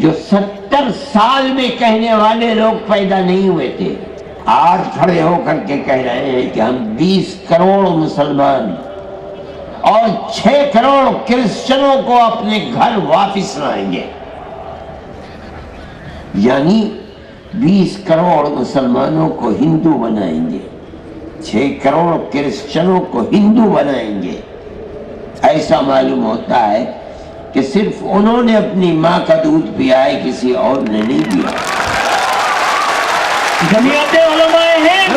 جو 70 سال میں کہنے والے لوگ پیدا نہیں ہوئے تھے، آج کھڑے ہو کر کے کہہ رہے ہیں کہ ہم 20 کروڑ مسلمان اور 6 کروڑ کرسچنوں کو اپنے گھر واپس لائیں گے۔ یعنی 20 کروڑ مسلمانوں کو ہندو بنائیں گے، 6 کروڑ کرسچنوں کو ہندو بنائیں گے۔ ایسا معلوم ہوتا ہے کہ صرف انہوں نے اپنی ماں کا دودھ پیا ہے، کسی اور نے نہیں پیا۔ جمعیت علماء ہند،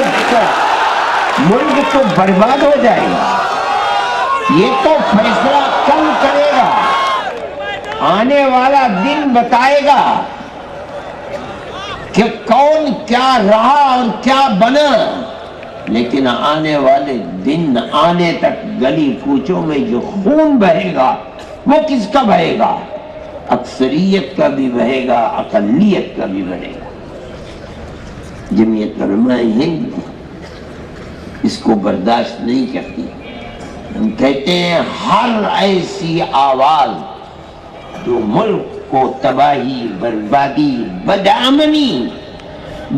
ملک تو برباد ہو جائے گا۔ یہ تو فیصلہ کل کرے گا، آنے والا دن بتائے گا کہ کون کیا رہا اور کیا بنا، لیکن آنے والے دن آنے تک گلی کوچوں میں جو خون بہے گا وہ کس کا بہے گا؟ اکثریت کا بھی بہے گا، اقلیت کا بھی بہے گا۔ جمعیت علماء ہند اس کو برداشت نہیں کرتی۔ ہم کہتے ہیں ہر ایسی آواز جو ملک کو تباہی، بربادی، بدامنی،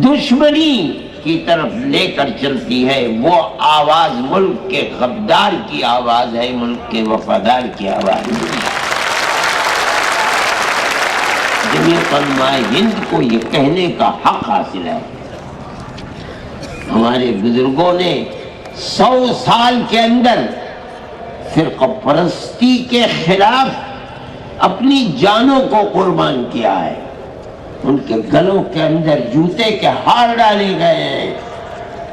دشمنی کی طرف لے کر چلتی ہے، وہ آواز ملک کے غدار کی آواز ہے، ملک کے وفادار کی آواز ہے۔ جمعیت علماء ہند کو یہ کہنے کا حق حاصل ہے۔ ہمارے بزرگوں نے 100 سال کے اندر فرقہ پرستی کے خلاف اپنی جانوں کو قربان کیا ہے۔ ان کے گلوں کے اندر جوتے کے ہار ڈالے گئے ہیں،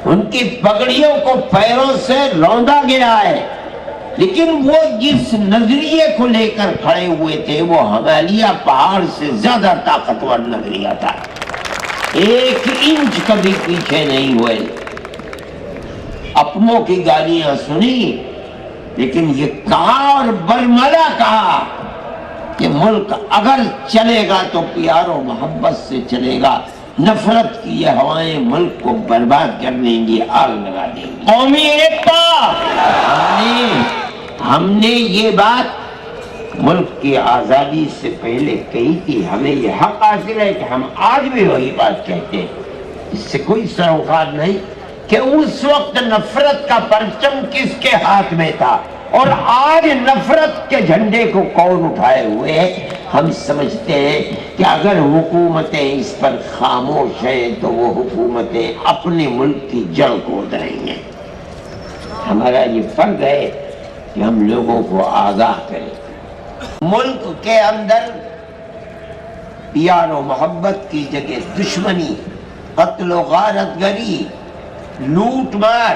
ان کی پگڑیوں کو پیروں سے روندا گیا ہے، لیکن وہ جس نظریے کو لے کر کھڑے ہوئے تھے وہ ہمالیہ پہاڑ سے زیادہ طاقتور نظریہ تھا۔ 1 انچ کبھی پیچھے نہیں ہوئے۔ اپنوں کی گالیاں سنی، لیکن یہ کہا اور برملا کہا کہ ملک اگر چلے گا تو پیار و محبت سے چلے گا، نفرت کی یہ ہوائیں ملک کو برباد کر دیں گی، آگ لگا دیں گی۔ قومی ایکتا، ہم نے یہ بات ملک کی آزادی سے پہلے کہی تھی۔ ہمیں یہ حق حاصل ہے کہ ہم آج بھی وہی بات کہتے ہیں، اس سے کوئی سروکار نہیں کہ اس وقت نفرت کا پرچم کس کے ہاتھ میں تھا اور آج نفرت کے جھنڈے کو کون اٹھائے ہوئے ہے۔ ہم سمجھتے ہیں کہ اگر حکومتیں اس پر خاموش ہیں تو وہ حکومتیں اپنے ملک کی جڑ کو ادھریں گے۔ ہمارا یہ فرض ہے کہ ہم لوگوں کو آگاہ کریں۔ ملک کے اندر پیار و محبت کی جگہ دشمنی، قتل و غارت گری، لوٹ مار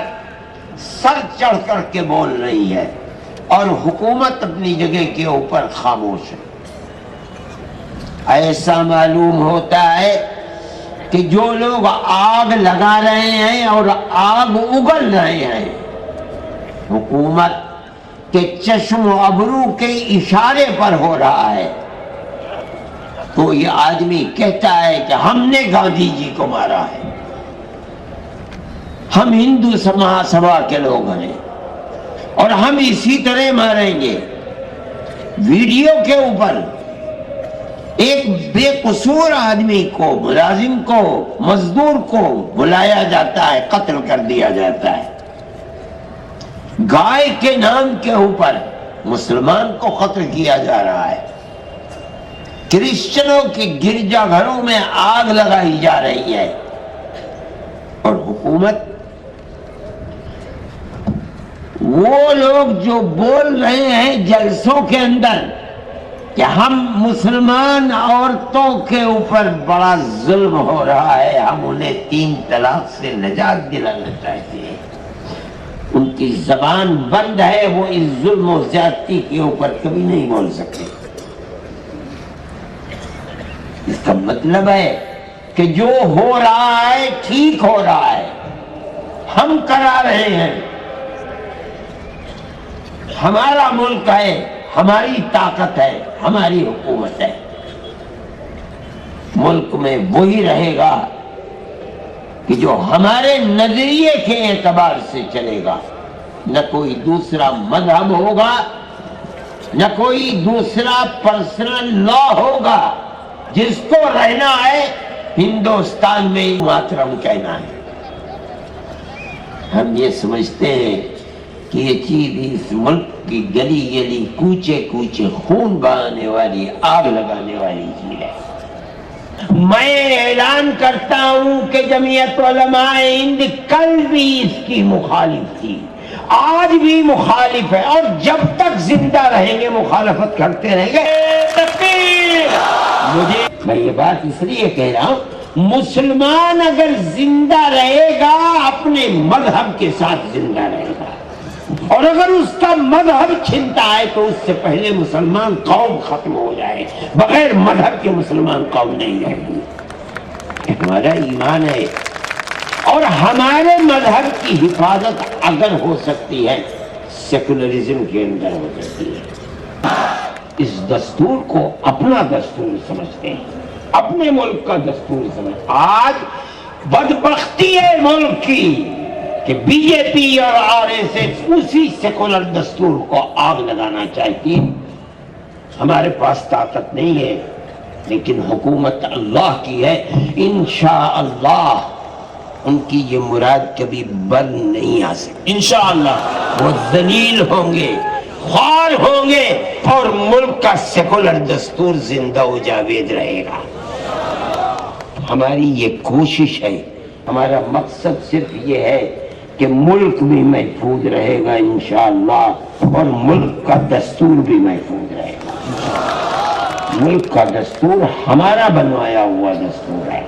سر چڑھ کر کے بول رہی ہے، اور حکومت اپنی جگہ کے اوپر خاموش ہے۔ ایسا معلوم ہوتا ہے کہ جو لوگ آگ لگا رہے ہیں اور آگ اگل رہے ہیں، حکومت کے چشم و ابرو کے اشارے پر ہو رہا ہے۔ تو یہ آدمی کہتا ہے کہ ہم نے گاندھی جی کو مارا ہے، ہم ہندو سبھا کے لوگ ہیں اور ہم اسی طرح ماریں گے۔ ویڈیو کے اوپر ایک بے قصور آدمی کو، ملازم کو، مزدور کو بلایا جاتا ہے، قتل کر دیا جاتا ہے۔ گائے کے نام کے اوپر مسلمان کو قتل کیا جا رہا ہے۔ کرسچنوں کی گرجا گھروں میں آگ لگائی جا رہی ہے، اور حکومت، وہ لوگ جو بول رہے ہیں جلسوں کے اندر کہ ہم مسلمان عورتوں کے اوپر بڑا ظلم ہو رہا ہے، ہم انہیں 3 طلاق سے نجات دلانا چاہتے ہیں، ان کی زبان بند ہے، وہ اس ظلم و زیادتی کے اوپر کبھی نہیں بول سکتے۔ اس کا مطلب ہے کہ جو ہو رہا ہے ٹھیک ہو رہا ہے، ہم کرا رہے ہیں، ہمارا ملک ہے، ہماری طاقت ہے، ہماری حکومت ہے۔ ملک میں وہی رہے گا کہ جو ہمارے نظریے کے اعتبار سے چلے گا، نہ کوئی دوسرا مذہب ہوگا، نہ کوئی دوسرا پرسنل لا ہوگا، جس کو رہنا ہے ہندوستان میں ماترم کہنا ہے. ہم یہ سمجھتے ہیں کہ یہ چیز اس ملک کی گلی گلی کوچے کوچے خون بہانے والی آگ لگانے والی چیز ہے. میں اعلان کرتا ہوں کہ جمعیت علماء ہند کل بھی اس کی مخالف تھی، آج بھی مخالف ہے، اور جب تک زندہ رہیں گے مخالفت کرتے رہیں گے. تکبیر! میں یہ بات اس لیے کہہ رہا ہوں، مسلمان اگر زندہ رہے گا اپنے مذہب کے ساتھ زندہ رہے گا، اور اگر اس کا مذہب چھنتا ہے تو اس سے پہلے مسلمان قوم ختم ہو جائے. بغیر مذہب کے مسلمان قوم نہیں رہے گی. ہمارا ایمان ہے، اور ہمارے مذہب کی حفاظت اگر ہو سکتی ہے سیکولرزم کے اندر ہو سکتی ہے. اس دستور کو اپنا دستور سمجھتے ہیں، اپنے ملک کا دستور سمجھتے. آج بدبختی ہے ملک کی کہ بی جے پی اور آر ایس ایس اسی سیکولر دستور کو آگ لگانا چاہتی ہے. ہمارے پاس طاقت نہیں ہے، لیکن حکومت اللہ کی ہے. انشاءاللہ ان کی یہ مراد کبھی بر نہیں آ سکتی. انشاءاللہ وہ ذلیل ہوں گے، خوار ہوں گے، اور ملک کا سیکولر دستور زندہ و جاوید رہے گا. ہماری یہ کوشش ہے، ہمارا مقصد صرف یہ ہے کہ ملک بھی محفوظ رہے گا انشاءاللہ، اور ملک کا دستور بھی محفوظ رہے گا. ملک کا دستور ہمارا بنوایا ہوا دستور ہے.